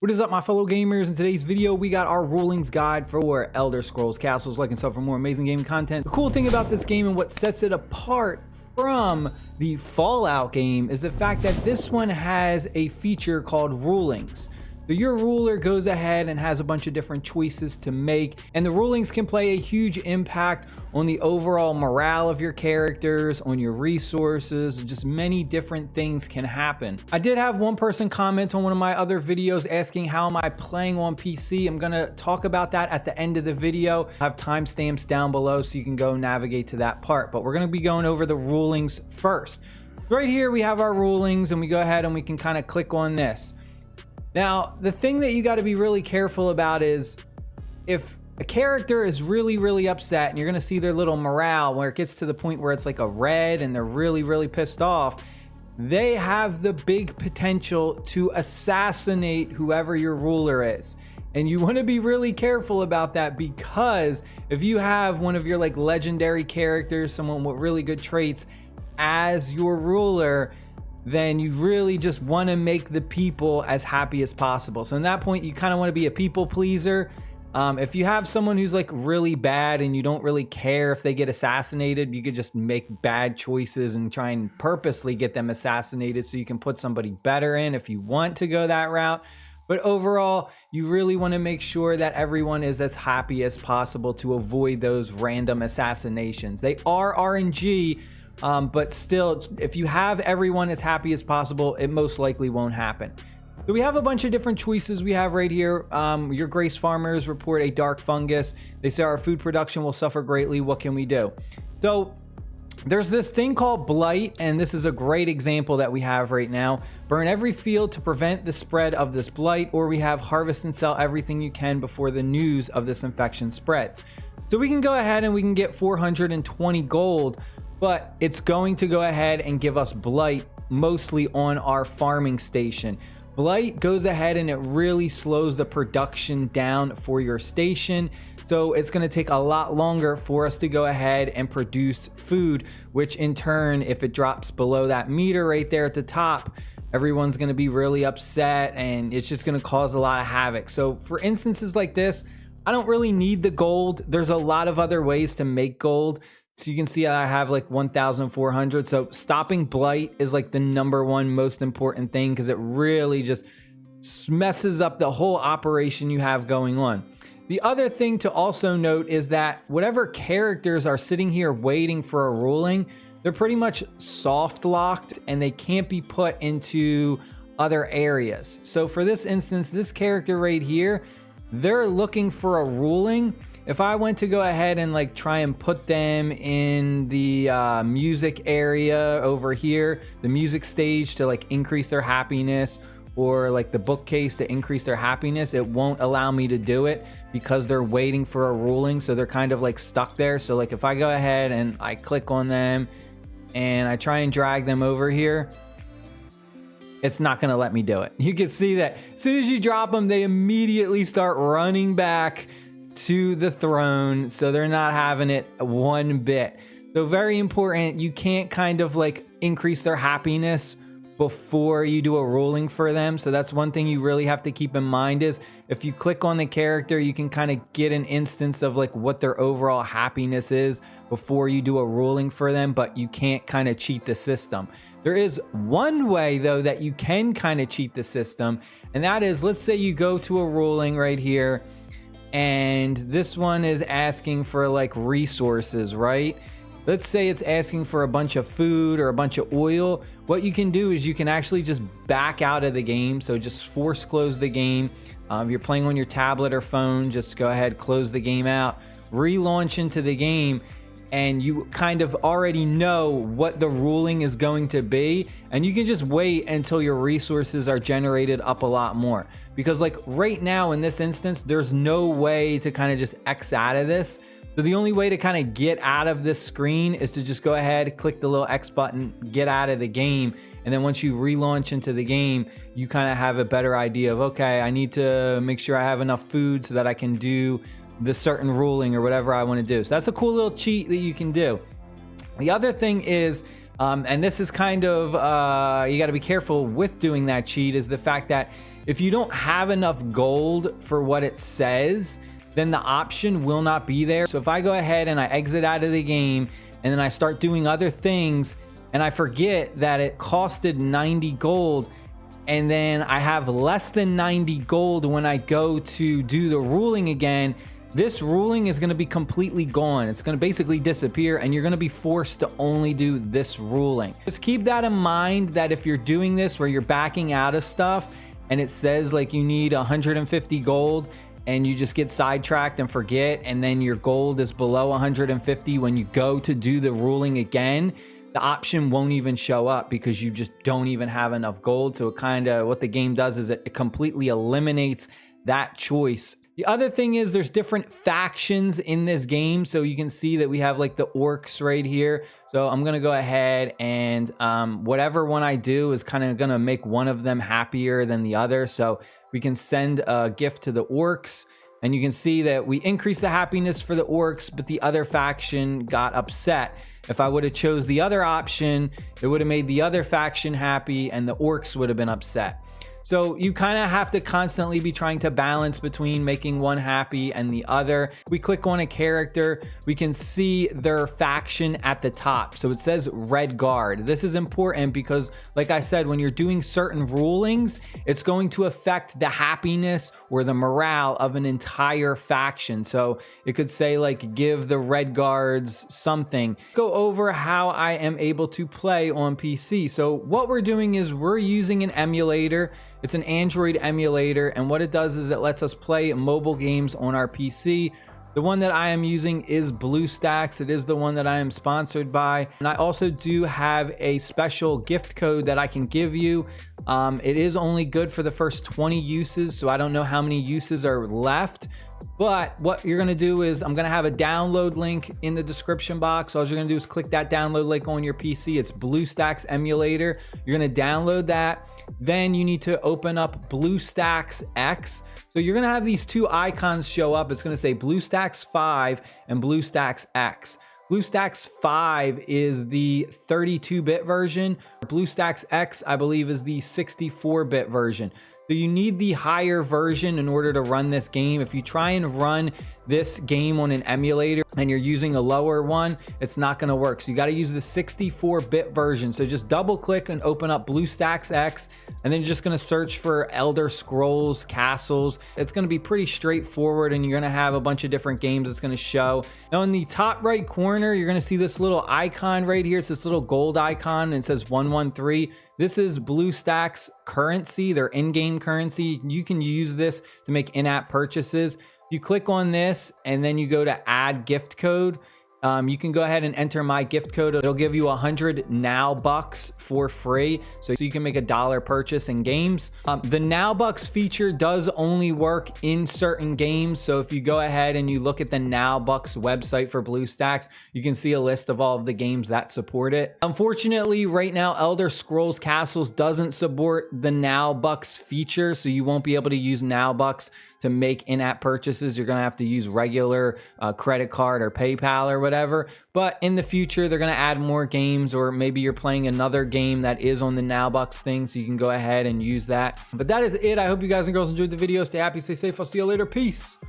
What is up, my fellow gamers? In today's video, we got our rulings guide for Elder Scrolls Castles. Like and sub for more amazing gaming content. The cool thing about this game and what sets it apart from the Fallout game is the fact that this one has a feature called rulings. So your ruler goes ahead and has a bunch of different choices to make, and the rulings can play a huge impact on the overall morale of your characters, on your resources, just many different things can happen. I did have one person comment on one of my other videos asking how am I playing on PC. I'm gonna talk about that at the end of the video. I have timestamps down below so you can go navigate to that part, but we're gonna be going over the rulings first. Right here we have our rulings, and we go ahead and we can kind of click on this. Now, the thing that you got to be really careful about is if a character is really upset, and you're going to see their little morale where it gets to the point where it's like a red and they're really pissed off, they have the big potential to assassinate whoever your ruler is. And you want to be really careful about that, because if you have one of your like legendary characters, someone with really good traits as your ruler, then you really just want to make the people as happy as possible. So in that point, you kind of want to be a people pleaser. If you have someone who's like really bad and you don't really care if they get assassinated, you could just make bad choices and try and purposely get them assassinated so you can put somebody better in if you want to go that route. But overall, you really want to make sure that everyone is as happy as possible to avoid those random assassinations. They are RNG, but still, if you have everyone as happy as possible, it most likely won't happen. So we have a bunch of different choices we have right here. Your Grace farmers report a dark fungus. They say our food production will suffer greatly. What can we do? So there's this thing called blight, and this is a great example that we have right now. Burn every field to prevent the spread of this blight, or we have harvest and sell everything you can before the news of this infection spreads. So we can go ahead and we can get 420 gold, but it's going to go ahead and give us blight mostly on our farming station. Blight goes ahead and it really slows the production down for your station. So it's going to take a lot longer for us to go ahead and produce food, which in turn, if it drops below that meter right there at the top, everyone's going to be really upset and it's just going to cause a lot of havoc. So for instances like this, I don't really need the gold. There's a lot of other ways to make gold. So you can see I have like 1,400. So stopping blight is like the #1 most important thing, because it really just messes up the whole operation you have going on. The other thing to also note is that whatever characters are sitting here waiting for a ruling, they're pretty much soft locked and they can't be put into other areas. So for this instance, this character right here, they're looking for a ruling. If I went to go ahead and like try and put them in the music area over here, the music stage to like increase their happiness, or like the bookcase to increase their happiness, it won't allow me to do it because they're waiting for a ruling. So they're kind of like stuck there. So like if I go ahead and I click on them and I try and drag them over here, it's not going to let me do it. You can see that as soon as you drop them, they immediately start running back to the throne. So they're not having it one bit. So very important. You can't kind of like increase their happiness before you do a ruling for them. So that's one thing you really have to keep in mind, is if you click on the character, you can kind of get an instance of like what their overall happiness is before you do a ruling for them, but you can't kind of cheat the system. There is one way though that you can kind of cheat the system, and that is, let's say you go to a ruling right here, and this one is asking for like resources, right? Let's say it's asking for a bunch of food or a bunch of oil. What you can do is you can actually just back out of the game. So just force close the game. If you're playing on your tablet or phone, just go ahead, close the game out, relaunch into the game, and you kind of already know what the ruling is going to be, and you can just wait until your resources are generated up a lot more. Because like right now in this instance, there's no way to kind of just X out of this. So the only way to kind of get out of this screen is to just go ahead, click the little X button, get out of the game. And then once you relaunch into the game, you kind of have a better idea of, okay, I need to make sure I have enough food so that I can do the certain ruling or whatever I want to do. So that's a cool little cheat that you can do. The other thing is, and this is kind of, you got to be careful with doing that cheat, is the fact that If you don't have enough gold for what it says, then the option will not be there. So if I go ahead and I exit out of the game and then I start doing other things and I forget that it costed 90 gold, and then I have less than 90 gold when I go to do the ruling again, this ruling is going to be completely gone. It's going to basically disappear, and you're going to be forced to only do this ruling. Just keep that in mind, that if you're doing this where you're backing out of stuff and it says like you need 150 gold and you just get sidetracked and forget, and then your gold is below 150 when you go to do the ruling again, the option won't even show up because you just don't even have enough gold. So it kind of, what the game does is it completely eliminates that choice. The other thing is there's different factions in this game. So you can see that we have like the orcs right here. So I'm going to go ahead and whatever one I do is kind of going to make one of them happier than the other. So we can send a gift to the orcs, and you can see that we increased the happiness for the orcs, but the other faction got upset. If I would have chose the other option, it would have made the other faction happy and the orcs would have been upset. So you kind of have to constantly be trying to balance between making one happy and the other. We click on a character, we can see their faction at the top. So it says Red Guard. This is important because, like I said, when you're doing certain rulings, it's going to affect the happiness or the morale of an entire faction. So it could say like, give the Red Guards something. Go over how I am able to play on PC. So what we're doing is we're using an emulator. It's an Android emulator, and what it does is it lets us play mobile games on our PC. The one that I am using is BlueStacks. It is the one that I am sponsored by. And I also do have a special gift code that I can give you. It is only good for the first 20 uses, so I don't know how many uses are left. But what you're gonna do is I'm gonna have a download link in the description box. All you're gonna do is click that download link on your PC. It's BlueStacks emulator. You're gonna download that. Then you need to open up BlueStacks X. So you're gonna have these two icons show up. It's gonna say BlueStacks 5 and BlueStacks X. BlueStacks 5 is the 32-bit version. BlueStacks X, I believe, is the 64-bit version. So you need the higher version in order to run this game. If you try and run this game on an emulator and you're using a lower one, it's not going to work. So you got to use the 64-bit version. So just double click and open up BlueStacks X, and then you're just going to search for Elder Scrolls Castles. It's going to be pretty straightforward, and you're going to have a bunch of different games it's going to show. Now in the top right corner, you're going to see this little icon right here. It's this little gold icon, and it says 113. This is BlueStacks currency, their in-game currency. You can use this to make in-app purchases. You click on this and then you go to add gift code. You can go ahead and enter my gift code. It'll give you 100 Nowbux for free. So you can make $1 purchase in games. The Nowbux feature does only work in certain games. So if you go ahead and you look at the Nowbux website for BlueStacks, you can see a list of all of the games that support it. Unfortunately, right now, Elder Scrolls Castles doesn't support the Nowbux feature. So you won't be able to use Nowbux to make in-app purchases. You're gonna have to use regular credit card or PayPal or whatever. But in the future, they're gonna add more games, or maybe you're playing another game that is on the Nowbux thing, so you can go ahead and use that. But that is it. I hope you guys and girls enjoyed the video. Stay happy, stay safe. I'll see you later. Peace.